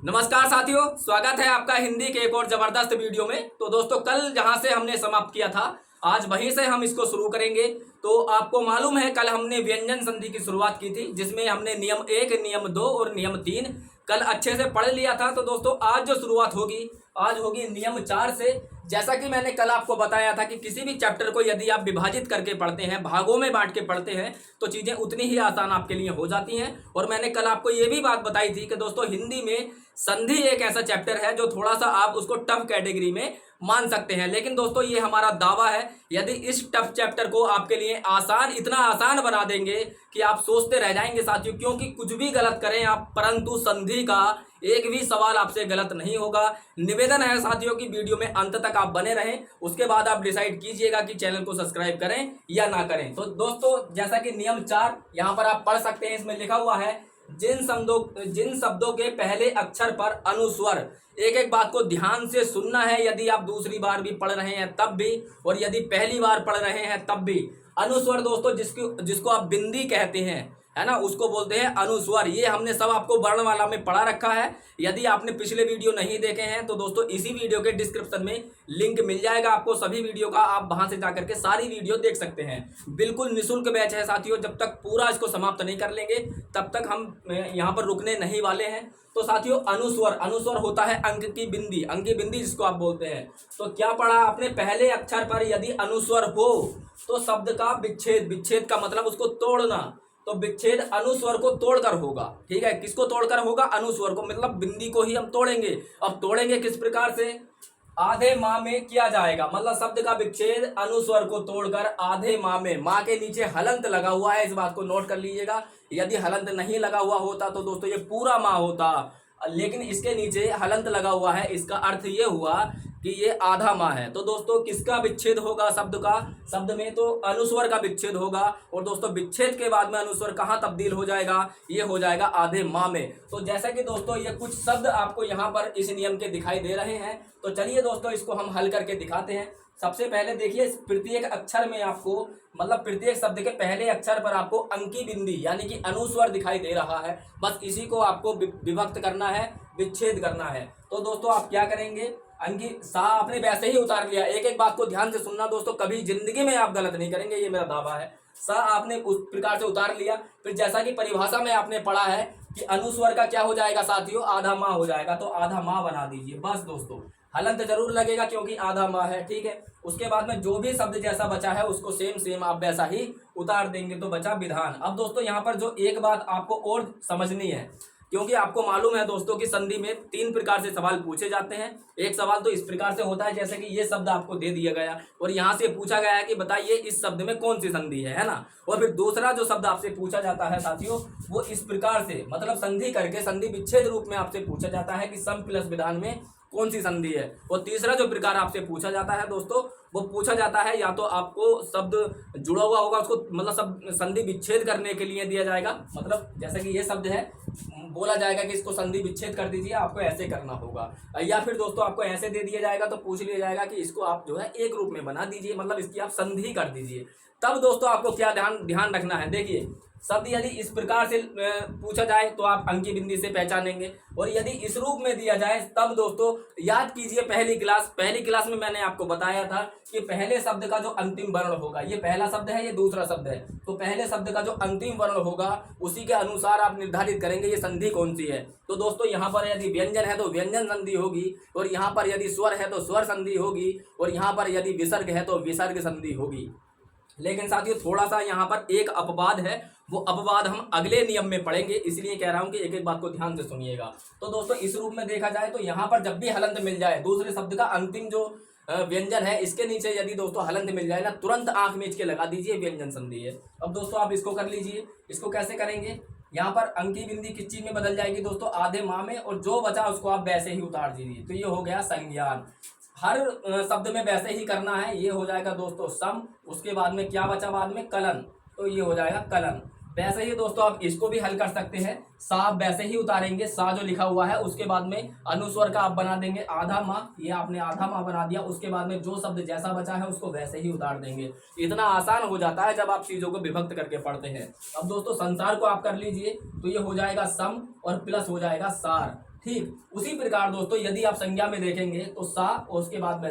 नमस्कार साथियों, स्वागत है आपका हिंदी के एक और जबरदस्त वीडियो में। तो दोस्तों, कल जहां से हमने समाप्त किया था आज वहीं से हम इसको शुरू करेंगे। तो आपको मालूम है कल हमने व्यंजन संधि की शुरुआत की थी, जिसमें हमने नियम 1, नियम 2 और नियम 3 कल अच्छे से पढ़ लिया था। तो दोस्तों, आज जो शुरुआत होगी आज होगी नियम 4 से। जैसा कि मैंने कल आपको बताया था कि किसी भी चैप्टर को यदि आप विभाजित करके पढ़ते हैं, भागों में बांट के पढ़ते हैं, तो चीजें उतनी ही आसान आपके लिए हो जाती हैं। और मैंने कल आपको ये भी बात बताई थी कि दोस्तों, हिंदी में संधि एक ऐसा चैप्टर है जो थोड़ा सा आप उसको टफ कैटेगरी में मान सकते हैं। लेकिन दोस्तों, ये हमारा दावा है, यदि इस टफ चैप्टर को आपके लिए आसान, इतना आसान बना देंगे कि आप सोचते रह जाएंगे साथियों। क्योंकि कुछ भी गलत करें आप, परंतु संधि का एक भी सवाल आपसे गलत नहीं होगा। निवेदन है साथियों कि वीडियो में अंत तक आप बने रहें, उसके बाद आप डिसाइड कीजिएगा कि चैनल को सब्सक्राइब करें या ना करें। तो दोस्तों, जैसा कि नियम 4 यहां पर आप पढ़ सकते हैं, इसमें लिखा हुआ है जिन शब्दों के पहले अक्षर पर अनुस्वर। एक एक बात को ध्यान से सुनना है, यदि आप दूसरी बार भी पढ़ रहे हैं तब भी, और यदि पहली बार पढ़ रहे हैं तब भी। अनुस्वर दोस्तों, जिसको आप बिंदी कहते हैं, है ना, उसको बोलते हैं अनुस्वर। ये हमने सब आपको वर्णमाला में पढ़ा रखा है। यदि आपने पिछले वीडियो नहीं देखे हैं तो दोस्तों, इसी वीडियो के डिस्क्रिप्शन में लिंक मिल जाएगा आपको सभी वीडियो का, आप वहां से जाकर के सारी वीडियो देख सकते हैं। बिल्कुल निःशुल्क बैच है साथियों, जब तक पूरा इसको समाप्त नहीं कर लेंगे तब तक हम यहाँ पर रुकने नहीं वाले हैं। तो साथियों, अनुस्वर होता है अंक की बिंदी जिसको आप बोलते हैं। तो क्या पढ़ा आपने, पहले अक्षर पर यदि अनुस्वर हो तो शब्द का विच्छेद का मतलब उसको तोड़ना। तो विच्छेद अनुस्वर को तोड़कर होगा। ठीक है, किसको तोड़कर होगा? अनुस्वर को, मतलब बिंदी को ही हम तोड़ेंगे। अब तोड़ेंगे किस प्रकार से? आधे माह में किया जाएगा, मतलब शब्द का विच्छेद अनुस्वर को तोड़कर आधे माह में। माँ के नीचे हलंत लगा हुआ है, इस बात को नोट कर लीजिएगा। यदि हलंत नहीं लगा हुआ होता तो दोस्तों ये पूरा माह होता, लेकिन इसके नीचे हलंत लगा हुआ है, इसका अर्थ ये हुआ कि ये आधा माह है। तो दोस्तों, किसका विच्छेद होगा शब्द में? तो अनुस्वर का विच्छेद होगा। और दोस्तों, विच्छेद के बाद में अनुस्वर कहाँ तब्दील हो जाएगा? ये हो जाएगा आधे माह में। तो जैसा कि दोस्तों, ये कुछ शब्द आपको यहाँ पर इस नियम के दिखाई दे रहे हैं। तो चलिए दोस्तों, इसको हम हल करके दिखाते हैं। सबसे पहले देखिए, प्रत्येक अक्षर में आपको, मतलब प्रत्येक शब्द के पहले अक्षर पर आपको अंकी बिंदी यानी कि अनुस्वर दिखाई दे रहा है। बस इसी को आपको विभक्त करना है, विच्छेद करना है। तो दोस्तों, आप क्या करेंगे? अंकी सा आपने वैसे ही उतार लिया। एक एक बात को ध्यान से सुनना दोस्तों, कभी जिंदगी में आप गलत नहीं करेंगे, ये मेरा दावा है। सा आपने उस प्रकार से उतार लिया। फिर जैसा कि परिभाषा में आपने पढ़ा है कि अनुस्वर का क्या हो जाएगा साथियों? आधा माह हो जाएगा। तो आधा माह बना दीजिए बस दोस्तों। हलंत जरूर लगेगा क्योंकि आधा माह है। ठीक है, उसके बाद में जो भी शब्द जैसा बचा है उसको सेम आप वैसा ही उतार देंगे, तो बचा विधान। अब दोस्तों, यहाँ पर जो एक बात आपको और समझनी है, क्योंकि आपको मालूम है दोस्तों कि संधि में 3 प्रकार से सवाल पूछे जाते हैं। एक सवाल तो इस प्रकार से होता है, जैसे कि ये शब्द आपको दे दिया गया और यहाँ से पूछा गया है कि बताइए इस शब्द में कौन सी संधि है ना। और फिर दूसरा जो शब्द आपसे पूछा जाता है साथियों, वो इस प्रकार से, मतलब संधि करके संधि विच्छेद रूप में आपसे पूछा जाता है कि सम प्लस विधान में कौन सी संधि है। और तीसरा जो प्रकार आपसे पूछा जाता है दोस्तों, वो पूछा जाता है, या तो आपको शब्द जुड़ा हुआ होगा उसको, मतलब सब संधि विच्छेद करने के लिए दिया जाएगा। मतलब जैसे कि ये शब्द है, बोला जाएगा कि इसको संधि विच्छेद कर दीजिए, आपको ऐसे करना होगा। या फिर दोस्तों, आपको ऐसे दे दिया जाएगा तो पूछ लिया जाएगा कि इसको आप जो है एक रूप में बना दीजिए, मतलब इसकी आप संधि कर दीजिए। तब दोस्तों, आपको क्या ध्यान रखना है? देखिए, शब्द यदि इस प्रकार से पूछा जाए तो आप अंकी बिंदी से पहचानेंगे, और यदि इस रूप में दिया जाए तब दोस्तों याद कीजिए पहली क्लास में मैंने आपको बताया था कि पहले शब्द का जो अंतिम वर्ण होगा, ये पहला शब्द है, ये दूसरा शब्द है, तो पहले शब्द का जो अंतिम वर्ण होगा उसी के अनुसार आप निर्धारित करेंगे ये संधि कौन सी है। तो दोस्तों, यहाँ पर यदि व्यंजन है तो व्यंजन संधि होगी, और यहाँ पर यदि स्वर है तो स्वर संधि होगी, और यहाँ पर यदि विसर्ग है तो विसर्ग संधि होगी। लेकिन साथियों, थोड़ा सा यहाँ पर एक अपवाद है, वो अपवाद हम अगले नियम में पढ़ेंगे, इसलिए कह रहा हूं कि एक एक बात को ध्यान से सुनिएगा। तो दोस्तों, इस रूप में देखा जाए तो यहाँ पर जब भी हलंत मिल जाए, दूसरे शब्द का अंतिम जो व्यंजन है, इसके नीचे यदि दोस्तों हलंत मिल जाए ना, तुरंत आंख मीच के लगा दीजिए, व्यंजन संधि है। अब दोस्तों, आप इसको कर लीजिए। इसको कैसे करेंगे? यहाँ पर अंकी बिंदी किस चीज में बदल जाएगी दोस्तों? आधे माह में, और जो बचा उसको आप वैसे ही उतार दीजिए। तो ये हो गया संज्ञान। हर शब्द में वैसे ही करना है। ये हो जाएगा दोस्तों सम, उसके बाद में क्या बचा? बाद में कलन, तो ये हो जाएगा कलन। वैसे ही दोस्तों, आप इसको भी हल कर सकते हैं। सा आप वैसे ही उतारेंगे, सा जो लिखा हुआ है, उसके बाद में अनुस्वर का आप बना देंगे आधा माह, ये आपने आधा माह बना दिया। उसके बाद में जो शब्द जैसा बचा है उसको वैसे ही उतार देंगे। इतना आसान हो जाता है जब आप चीजों को विभक्त करके पढ़ते हैं। अब दोस्तों, संसार को आप कर लीजिए, तो ये हो जाएगा सम और प्लस हो जाएगा सार। ठीक उसी प्रकार दोस्तों यदि आप संज्ञा में देखेंगे तो सा और उसके बाद में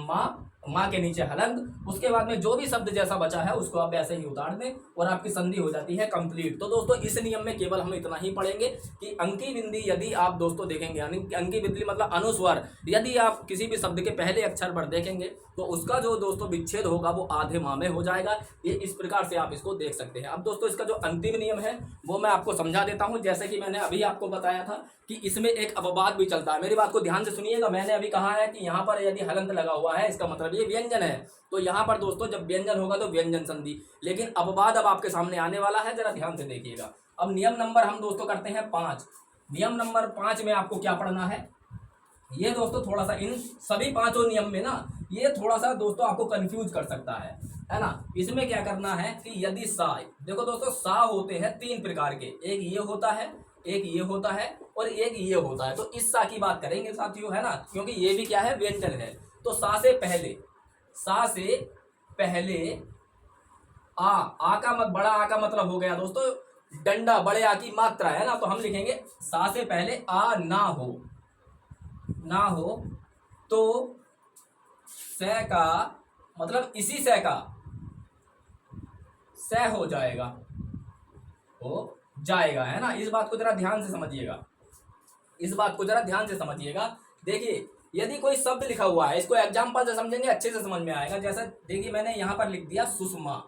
माँ, माँ के नीचे हलंत, उसके बाद में जो भी शब्द जैसा बचा है उसको आप ऐसे ही उतार दें और आपकी संधि हो जाती है कंप्लीट। तो दोस्तों इस नियम में केवल हम इतना ही पढ़ेंगे कि अंकी बिंदी यदि आप दोस्तों देखेंगे, यानी अंकी बिंदी मतलब अनुस्वर, यदि आप किसी भी शब्द के पहले अक्षर पर देखेंगे तो उसका जो दोस्तों विच्छेद होगा वो आधे माह में हो जाएगा। ये इस प्रकार से आप इसको देख सकते हैं। अब दोस्तों इसका जो अंतिम नियम है वो मैं आपको समझा देता हूँ। जैसे कि मैंने अभी आपको बताया था कि इसमें एक अपवाद भी चलता है। मेरी बात को ध्यान से सुनिएगा। मैंने अभी कहा है कि यहाँ पर यदि हलंत लगा हुआ है इसका मतलब ये व्यंजन है, तो यहाँ पर दोस्तों जब व्यंजन होगा तो व्यंजन संधि। लेकिन अपवाद अब आपके सामने आने वाला है, जरा ध्यान से देखिएगा। अब नियम नंबर हम दोस्तों करते हैं 5। नियम नंबर 5 में आपको क्या पढ़ना है, ये दोस्तों थोड़ा सा इन सभी पांचों नियम में ना ये थोड़ा सा दोस्तों आपको कंफ्यूज कर सकता है ना। इसमें क्या करना है कि यदि सा, देखो दोस्तों सा होते हैं 3 प्रकार के, एक ये होता है, एक ये होता है और एक ये होता है। तो इस सा की बात करेंगे साथियों, है ना, क्योंकि ये भी क्या है, व्यंजन है। तो सा से पहले आ का मत बड़ा आ का मतलब हो गया दोस्तों डंडा, बड़े आ की मात्रा, है ना। तो हम लिखेंगे सा से पहले आ ना हो तो से का मतलब इसी से का से हो जाएगा, है ना। इस बात को जरा ध्यान से समझिएगा, देखिए यदि कोई शब्द लिखा हुआ है, इसको एग्जाम्पल से समझेंगे अच्छे से समझ में आएगा। जैसा देखिए मैंने यहाँ पर लिख दिया सुषमा,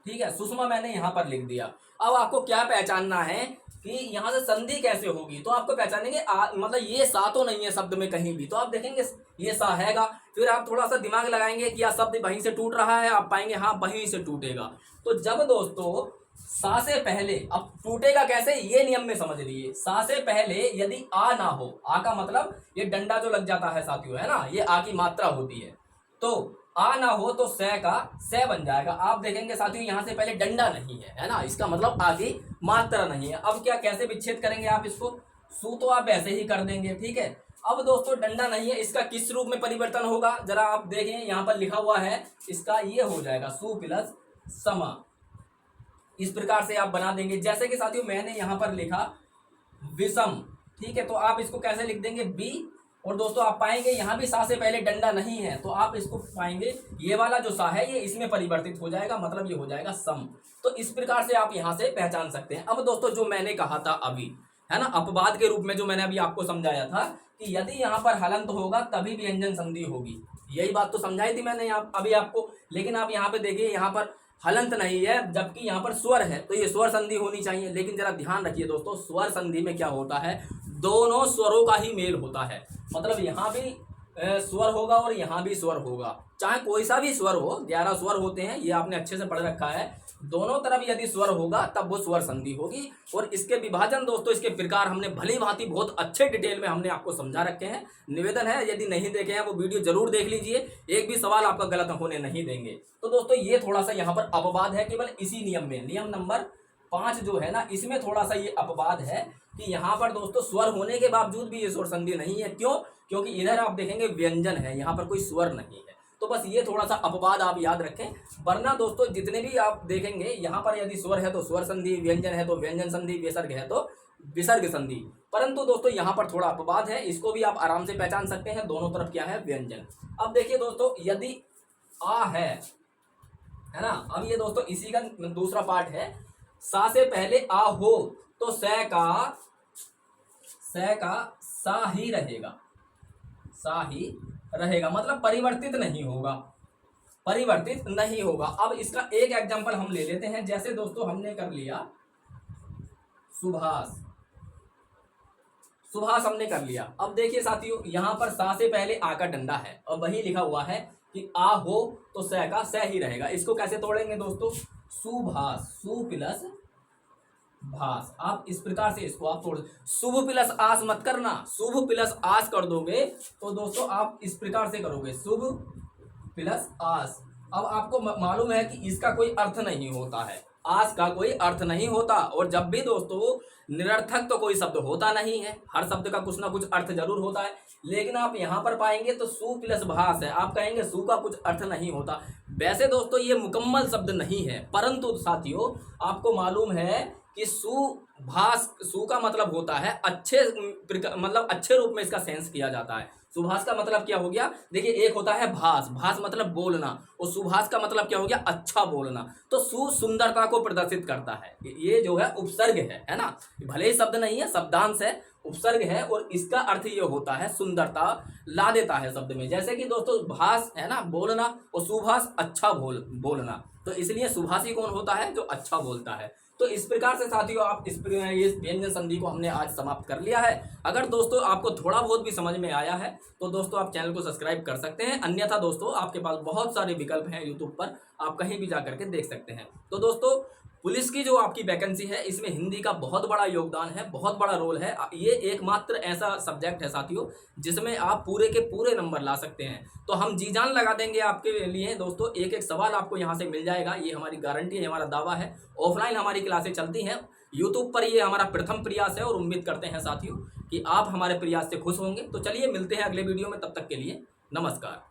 ठीक है, सुषमा मैंने यहाँ पर लिख दिया। अब आपको क्या पहचानना है कि यहाँ से संधि कैसे होगी, तो आपको पहचानेंगे मतलब ये सा तो नहीं है शब्द में कहीं भी, तो आप देखेंगे ये सा हैगा। फिर आप थोड़ा सा दिमाग लगाएंगे कि यह शब्द वहीं से टूट रहा है, आप पाएंगे हाँ वहीं से टूटेगा। तो जब दोस्तों सा से पहले, अब टूटेगा कैसे ये नियम में समझ लीजिए। सा से पहले यदि आ ना हो, आ का मतलब ये डंडा जो लग जाता है साथियों, है ना, ये आ की मात्रा होती है। तो आ ना हो तो से का से बन जाएगा। आप देखेंगे साथियों यहाँ से पहले डंडा नहीं है ना, इसका मतलब आ की मात्रा नहीं है। अब क्या कैसे विच्छेद करेंगे आप इसको, सु तो आप ऐसे ही कर देंगे, ठीक है। अब दोस्तों डंडा नहीं है, इसका किस रूप में परिवर्तन होगा जरा आप देखें, यहाँ पर लिखा हुआ है, इसका ये हो जाएगा सु प्लस समा। इस प्रकार से आप बना देंगे। जैसे कि साथियों मैंने यहाँ पर लिखा विषम, ठीक है, तो आप इसको कैसे लिख देंगे बी। और दोस्तों आप पाएंगे यहाँ भी सा से पहले डंडा नहीं है, तो आप इसको पाएंगे ये वाला जो सा है ये इसमें परिवर्तित हो जाएगा, मतलब ये हो जाएगा सम। तो इस प्रकार से आप यहाँ से पहचान सकते हैं। अब दोस्तों जो मैंने कहा था अभी, है ना, अपवाद के रूप में जो मैंने अभी आपको समझाया था कि यदि यहाँ पर हलंत होगा तभी व्यंजन संधि होगी, यही बात तो समझाई थी मैंने अभी आपको। लेकिन आप यहाँ पे देखिए, यहाँ पर हलंत नहीं है जबकि यहाँ पर स्वर है, तो ये स्वर संधि होनी चाहिए। लेकिन जरा ध्यान रखिए दोस्तों, स्वर संधि में क्या होता है, दोनों स्वरों का ही मेल होता है। मतलब यहाँ भी स्वर होगा और यहाँ भी स्वर होगा, चाहे कोई सा भी स्वर हो, 11 स्वर होते हैं, ये आपने अच्छे से पढ़ रखा है। दोनों तरफ यदि स्वर होगा तब वो स्वर संधि होगी। और इसके विभाजन दोस्तों, इसके प्रकार हमने भली भांति बहुत अच्छे डिटेल में हमने आपको समझा रखे हैं। निवेदन है यदि नहीं देखे हैं वो वीडियो जरूर देख लीजिए, एक भी सवाल आपका गलत होने नहीं देंगे। तो दोस्तों ये थोड़ा सा यहाँ पर अपवाद है केवल इसी नियम में, नियम नंबर 5 जो है ना, इसमें थोड़ा सा ये अपवाद है कि यहाँ पर दोस्तों स्वर होने के बावजूद भी ये स्वर संधि नहीं है। क्यों? क्योंकि इधर आप देखेंगे व्यंजन है, यहाँ पर कोई स्वर नहीं है। तो बस ये थोड़ा सा अपवाद आप याद रखें, वरना दोस्तों जितने भी आप देखेंगे यहाँ पर यदि स्वर है तो स्वर संधि, व्यंजन है तो व्यंजन संधि, विसर्ग है तो विसर्ग संधि। परंतु दोस्तों यहाँ पर थोड़ा अपवाद है, इसको भी आप आराम से पहचान सकते हैं, दोनों तरफ क्या है, व्यंजन। अब देखिए दोस्तों यदि आ है ना, अब ये दोस्तों इसी का दूसरा पार्ट है। सा से पहले आ हो तो से का सा ही रहेगा, सा ही रहेगा, मतलब परिवर्तित नहीं होगा। अब इसका एक एग्जांपल हम ले लेते हैं। जैसे दोस्तों हमने कर लिया सुभाष हमने कर लिया। अब देखिए साथियों यहाँ पर सा से पहले आ का डंडा है और वही लिखा हुआ है कि आ हो तो से का से ही रहेगा। इसको कैसे तोड़ेंगे दोस्तों, सुभाष, सु प्लस भास। आप इस प्रकार से इसको आप तोड़, शुभ प्लस आस मत करना, शुभ प्लस आस कर दोगे तो दोस्तों आप इस प्रकार से करोगे शुभ प्लस आस। अब आपको मालूम है कि इसका कोई अर्थ नहीं होता है, आस का कोई अर्थ नहीं होता। और जब भी दोस्तों निरर्थक तो कोई शब्द होता नहीं है, हर शब्द का कुछ ना कुछ अर्थ जरूर होता है। लेकिन आप यहाँ पर पाएंगे तो सु प्लस भास है, आप कहेंगे सु का कुछ अर्थ नहीं होता। वैसे दोस्तों ये मुकम्मल शब्द नहीं है, परंतु साथियों आपको मालूम है कि सुभाष, सु का मतलब होता है अच्छे, मतलब अच्छे रूप में इसका सेंस किया जाता है। सुभाष का मतलब क्या हो गया, देखिए एक होता है भास, भास मतलब बोलना, और सुभाष का मतलब क्या हो गया, अच्छा बोलना। तो सु सुंदरता को प्रदर्शित करता है, ये जो है उपसर्ग है ना, भले ही शब्द नहीं है, शब्दांश है, उपसर्ग है, और इसका अर्थ ये होता है सुंदरता ला देता है शब्द में। जैसे कि दोस्तों भास है ना बोलना, और सुभाष अच्छा बोलना, तो इसलिए सुभाषी कौन होता है, जो अच्छा बोलता है। तो इस प्रकार से साथियों आप इस व्यंजन संधि को हमने आज समाप्त कर लिया है। अगर दोस्तों आपको थोड़ा बहुत भी समझ में आया है तो दोस्तों आप चैनल को सब्सक्राइब कर सकते हैं, अन्यथा दोस्तों आपके पास बहुत सारे विकल्प हैं यूट्यूब पर, आप कहीं भी जा करके देख सकते हैं। तो दोस्तों पुलिस की जो आपकी वैकेंसी है इसमें हिंदी का बहुत बड़ा योगदान है, बहुत बड़ा रोल है। ये एकमात्र ऐसा सब्जेक्ट है साथियों जिसमें आप पूरे के पूरे नंबर ला सकते हैं। तो हम जी जान लगा देंगे आपके लिए दोस्तों, एक एक सवाल आपको यहाँ से मिल जाएगा, ये हमारी गारंटी है, हमारा दावा है। ऑफलाइन हमारी क्लासें चलती हैं यूट्यूब पर, ये हमारा प्रथम प्रयास है, और उम्मीद करते हैं साथियों कि आप हमारे प्रयास से खुश होंगे। तो चलिए मिलते हैं अगले वीडियो में, तब तक के लिए नमस्कार।